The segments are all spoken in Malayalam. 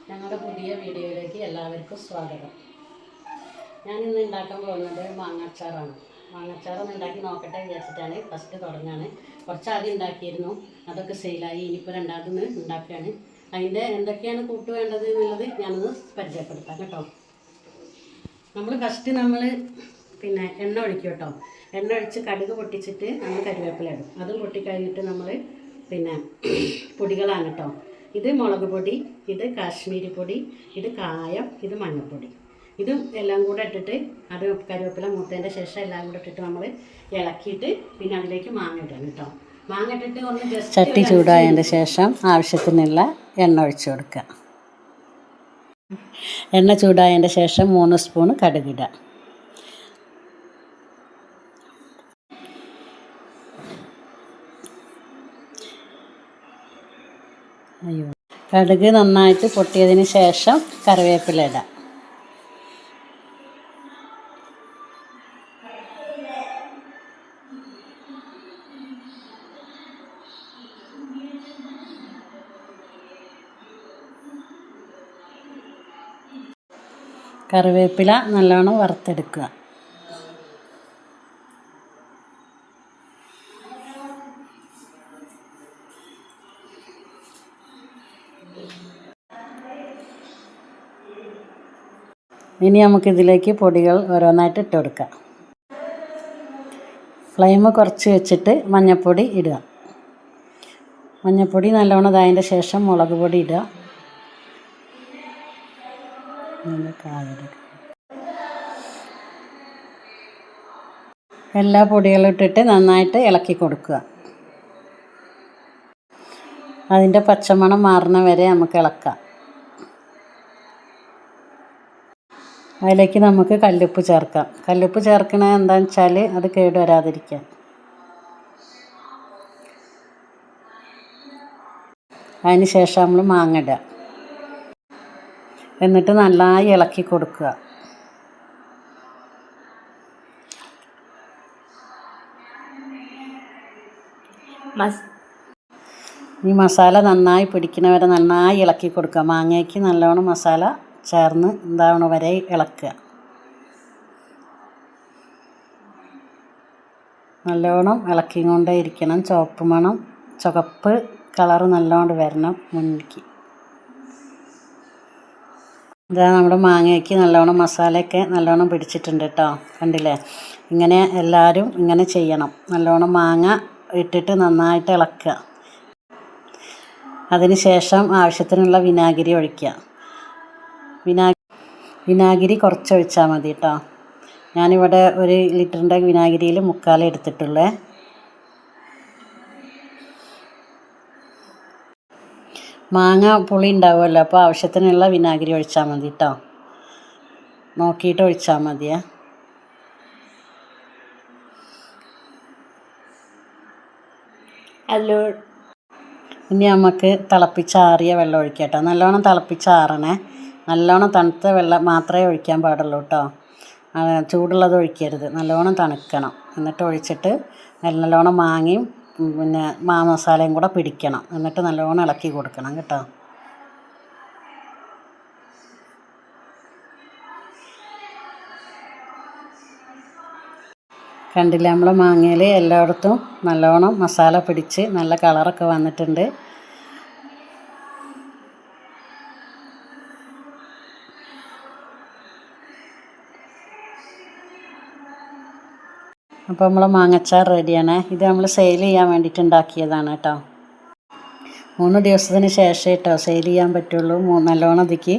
ഞങ്ങളുടെ പുതിയ വീഡിയോയിലേക്ക് എല്ലാവർക്കും സ്വാഗതം. ഞാനിന്ന് ഉണ്ടാക്കാൻ പോകുന്നത് മാങ്ങാച്ചാറാണ്. മാങ്ങാച്ചാറൊന്ന് ഉണ്ടാക്കി നോക്കട്ടെ വിചാരിച്ചിട്ടാണ് ഫസ്റ്റ് തുടങ്ങാണ്. കുറച്ച് ആദ്യം ഉണ്ടാക്കിയിരുന്നു, അതൊക്കെ സെയിലായി. ഇനിയിപ്പോൾ രണ്ടാമതൊന്ന് ഉണ്ടാക്കുകയാണ്. അതിൻ്റെ എന്തൊക്കെയാണ് കൂട്ട് വേണ്ടത് എന്നുള്ളത് ഞാനൊന്ന് പരിചയപ്പെടുത്താം കേട്ടോ. ഫസ്റ്റ് എണ്ണ ഒഴിക്കും കേട്ടോ. എണ്ണ ഒഴിച്ച് കടുക് പൊട്ടിച്ചിട്ട് നമ്മൾ കരിവേപ്പില ഇടും. അതും പൊട്ടിക്കഴിഞ്ഞിട്ട് നമ്മൾ പൊടികളാണ് കേട്ടോ. ഇത് മുളക് പൊടി, ഇത് കാശ്മീരി പൊടി, ഇത് കായം, ഇത് മഞ്ഞൾപ്പൊടി. ഇതും എല്ലാം കൂടെ ഇട്ടിട്ട് അത് കറിവേപ്പില മൂത്തതിൻ്റെ ശേഷം എല്ലാം കൂടെ ഇട്ടിട്ട് നമ്മൾ ഇളക്കിയിട്ട് പിന്നെ അതിലേക്ക് മാങ്ങ ഇടണം കേട്ടോ. മാങ്ങ ഇട്ടിട്ട് ഒന്ന് ജസ്റ്റ് ചട്ടി ചൂടായതിൻ്റെ ശേഷം ആവശ്യത്തിനുള്ള എണ്ണ ഒഴിച്ചു കൊടുക്കുക. എണ്ണ ചൂടായതിൻ്റെ ശേഷം 3 സ്പൂൺ കടുകിടുക. കടുക് നന്നായിട്ട് പൊട്ടിയതിന് ശേഷം കറിവേപ്പില ഇടാം. കറിവേപ്പില നല്ലോണം വറുത്തെടുക്കുക. ഇനി നമുക്കിതിലേക്ക് പൊടികൾ ഓരോന്നായിട്ട് ഇട്ട് കൊടുക്കാം. ഫ്ലെയിം കുറച്ച് വെച്ചിട്ട് മഞ്ഞൾപ്പൊടി ഇടുക. മഞ്ഞൾപ്പൊടി നല്ലോണം ഇതായതിൻ്റെ ശേഷം മുളക് പൊടി ഇടുക. എല്ലാ പൊടികളും ഇട്ടിട്ട് നന്നായിട്ട് ഇളക്കി കൊടുക്കുക. അതിൻ്റെ പച്ചമണം മാറുന്ന വരെ നമുക്ക് ഇളക്കാം. അതിലേക്ക് നമുക്ക് കല്ലുപ്പ് ചേർക്കാം. കല്ലുപ്പ് ചേർക്കണത് എന്താണെന്ന് വെച്ചാൽ അത് കേടുവരാതിരിക്കാൻ. അതിന് ശേഷം നമ്മൾ മാങ്ങ ഇടുക. എന്നിട്ട് നന്നായി ഇളക്കി കൊടുക്കുക. ഈ മസാല നന്നായി പിടിക്കുന്നവരെ നന്നായി ഇളക്കി കൊടുക്കുക. മാങ്ങയ്ക്ക് നല്ലോണം മസാല ചേർന്ന് എന്താവണ വരെ ഇളക്കുക. നല്ലോണം ഇളക്കിക്കൊണ്ടേ ഇരിക്കണം. ചുവപ്പ് കളറ് നല്ലോണം വരണം മുന്നിലേക്ക്. ഇതാ നമ്മുടെ മാങ്ങയ്ക്ക് നല്ലോണം മസാലയൊക്കെ നല്ലോണം പിടിച്ചിട്ടുണ്ട് കേട്ടോ. കണ്ടില്ലേ? ഇങ്ങനെ എല്ലാവരും ഇങ്ങനെ ചെയ്യണം. നല്ലോണം മാങ്ങ ഇട്ടിട്ട് നന്നായിട്ട് ഇളക്കുക. അതിന് ശേഷം ആവശ്യത്തിനുള്ള വിനാഗിരി ഒഴിക്കുക. വിനാഗിരി കുറച്ച് ഒഴിച്ചാൽ മതി കേട്ടോ. ഞാനിവിടെ 1 ലിറ്ററിൻ്റെ വിനാഗിരിയിൽ 3/4 എടുത്തിട്ടുള്ളേ. മാങ്ങ പുളി ഉണ്ടാവുമല്ലോ, അപ്പോൾ ആവശ്യത്തിനുള്ള വിനാഗിരി ഒഴിച്ചാൽ മതി കേട്ടോ. നോക്കിയിട്ട് ഒഴിച്ചാൽ മതിയേ. ഇനി നമുക്ക് തിളപ്പിച്ചാറിയ വെള്ളം ഒഴിക്കാം കേട്ടോ. നല്ലോണം തിളപ്പിച്ചാറണേ. നല്ലോണം തണുത്ത വെള്ളം മാത്രമേ ഒഴിക്കാൻ പാടുള്ളൂ കേട്ടോ. ചൂടുള്ളത് ഒഴിക്കരുത്. നല്ലോണം തണുക്കണം. എന്നിട്ട് ഒഴിച്ചിട്ട് നല്ലോണം മാങ്ങയും മസാലയും കൂടെ പിടിക്കണം. എന്നിട്ട് നല്ലോണം ഇളക്കി കൊടുക്കണം കേട്ടോ. കണ്ടില്ല, നമ്മൾ മാങ്ങയിൽ എല്ലായിടത്തും നല്ലോണം മസാല പിടിച്ച് നല്ല കളറൊക്കെ വന്നിട്ടുണ്ട്. അപ്പോൾ നമ്മൾ മാങ്ങച്ചാർ റെഡിയാണ്. ഇത് നമ്മൾ സെയിൽ ചെയ്യാൻ വേണ്ടിയിട്ട് ഉണ്ടാക്കിയതാണ് കേട്ടോ. 3 ദിവസത്തിന് ശേഷം കേട്ടോ സെയിൽ ചെയ്യാൻ പറ്റുള്ളൂ. നല്ലോണം ഇതിക്ക്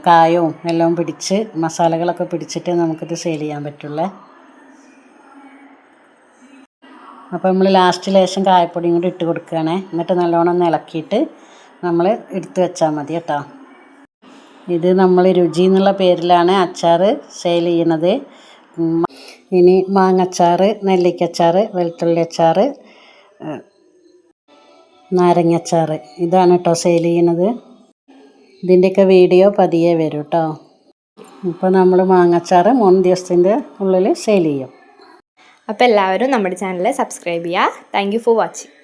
കായവും എല്ലാം പിടിച്ച് മസാലകളൊക്കെ പിടിച്ചിട്ട് നമുക്കിത് സെയിൽ ചെയ്യാൻ പറ്റുള്ളൂ. അപ്പോൾ നമ്മൾ ലാസ്റ്റ് ലേശം കായപ്പൊടിയും കൂടി ഇട്ട് കൊടുക്കുകയാണേ. എന്നിട്ട് നല്ലോണം ഒന്ന് ഇളക്കിയിട്ട് നമ്മൾ എടുത്ത് വെച്ചാൽ മതി കേട്ടോ. ഇത് നമ്മൾ രുചി എന്നുള്ള പേരിലാണ് അച്ചാർ സെയിൽ ചെയ്യുന്നത്. ഇനി മാങ്ങച്ചാർ, നെല്ലിക്കച്ചാർ, വെളുത്തുള്ളി അച്ചാർ, നാരങ്ങച്ചാർ, ഇതാണ് കേട്ടോ സെയിൽ ചെയ്യുന്നത്. ഇതിൻ്റെയൊക്കെ വീഡിയോ പതിയെ വരും കേട്ടോ. ഇപ്പോൾ നമ്മൾ മാങ്ങച്ചാർ 3 ദിവസത്തിൻ്റെ ഉള്ളിൽ സെയിൽ ചെയ്യും. അപ്പോൾ എല്ലാവരും നമ്മുടെ ചാനൽ സബ്സ്ക്രൈബ് ചെയ്യുക. Thank you for watching.